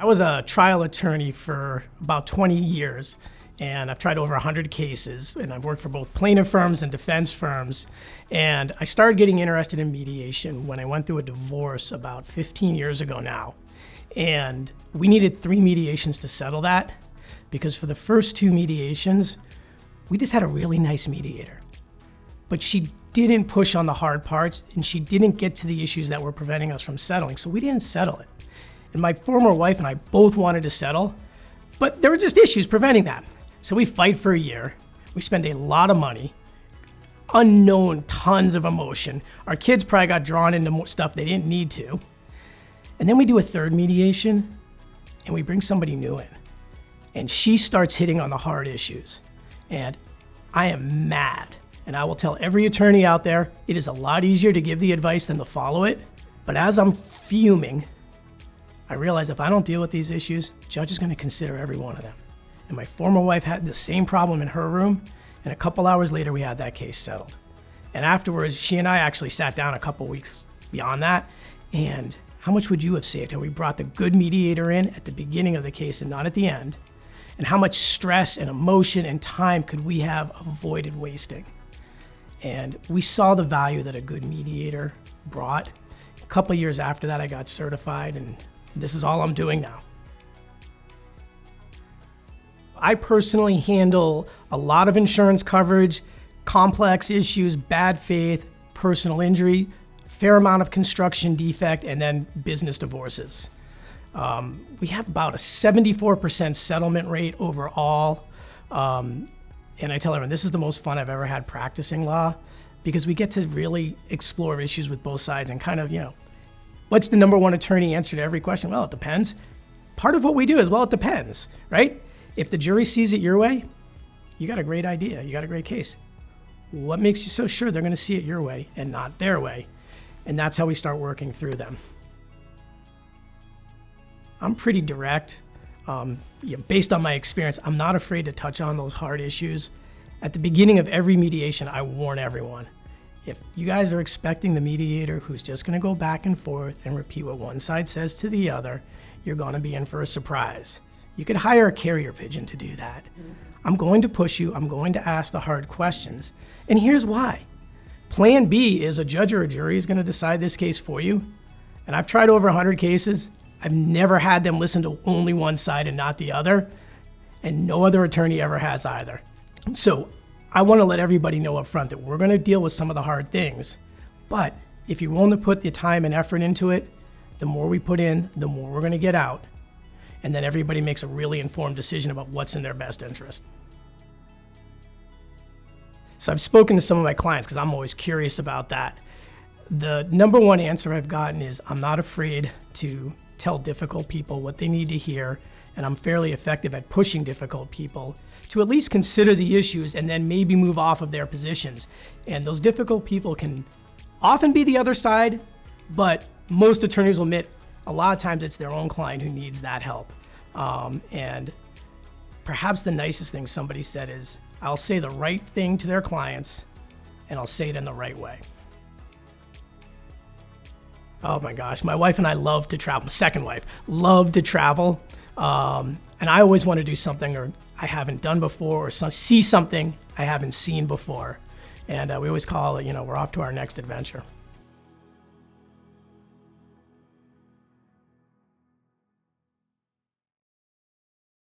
I was a trial attorney for about 20 years, and I've tried over 100 cases, and I've worked for both plaintiff firms and defense firms. And I started getting interested in mediation when I went through a divorce about 15 years ago now. And we needed 3 mediations to settle that, because for the first 2 mediations, we just had a really nice mediator. But she didn't push on the hard parts, and she didn't get to the issues that were preventing us from settling, so we didn't settle it. And my former wife and I both wanted to settle, but there were just issues preventing that. So we fight for a year, we spend a lot of money, unknown tons of emotion. Our kids probably got drawn into more stuff they didn't need to. And then we do a 3rd mediation, and we bring somebody new in. And she starts hitting on the hard issues. And I am mad. And I will tell every attorney out there, it is a lot easier to give the advice than to follow it. But as I'm fuming, I realize if I don't deal with these issues, the judge is going to consider every one of them. And my former wife had the same problem in her room, and a couple hours later we had that case settled. And afterwards, she and I actually sat down a couple weeks beyond that, and how much would you have saved had we brought the good mediator in at the beginning of the case and not at the end? And how much stress and emotion and time could we have avoided wasting? And we saw the value that a good mediator brought. A couple years after that, I got certified, and this is all I'm doing now. I personally handle a lot of insurance coverage, complex issues, bad faith, personal injury, fair amount of construction defect, and then business divorces. We have about a 74% settlement rate overall. And I tell everyone, this is the most fun I've ever had practicing law, because we get to really explore issues with both sides and kind of, what's the number one attorney answer to every question? Well, it depends. Part of what we do is, well, it depends, right? If the jury sees it your way, you got a great idea, you got a great case. What makes you so sure they're going to see it your way and not their way? And that's how we start working through them. I'm pretty direct. Based on my experience, I'm not afraid to touch on those hard issues. At the beginning of every mediation, I warn everyone. If you guys are expecting the mediator who's just going to go back and forth and repeat what one side says to the other, you're going to be in for a surprise. You could hire a carrier pigeon to do that. I'm going to push you. I'm going to ask the hard questions. And here's why. Plan B is a judge or a jury is going to decide this case for you. And I've tried over 100 cases. I've never had them listen to only one side and not the other. And no other attorney ever has either. So I want to let everybody know up front that we're going to deal with some of the hard things. But if you're willing to put the time and effort into it, the more we put in, the more we're going to get out. And then everybody makes a really informed decision about what's in their best interest. So I've spoken to some of my clients because I'm always curious about that. The number one answer I've gotten is, I'm not afraid to tell difficult people what they need to hear, and I'm fairly effective at pushing difficult people to at least consider the issues and then maybe move off of their positions. And those difficult people can often be the other side, but most attorneys will admit a lot of times it's their own client who needs that help. And perhaps the nicest thing somebody said is, I'll say the right thing to their clients, and I'll say it in the right way. Oh my gosh, my wife and I love to travel. My second wife, love to travel. And I always want to do something or I haven't done before, or see something I haven't seen before. And we always call it, we're off to our next adventure.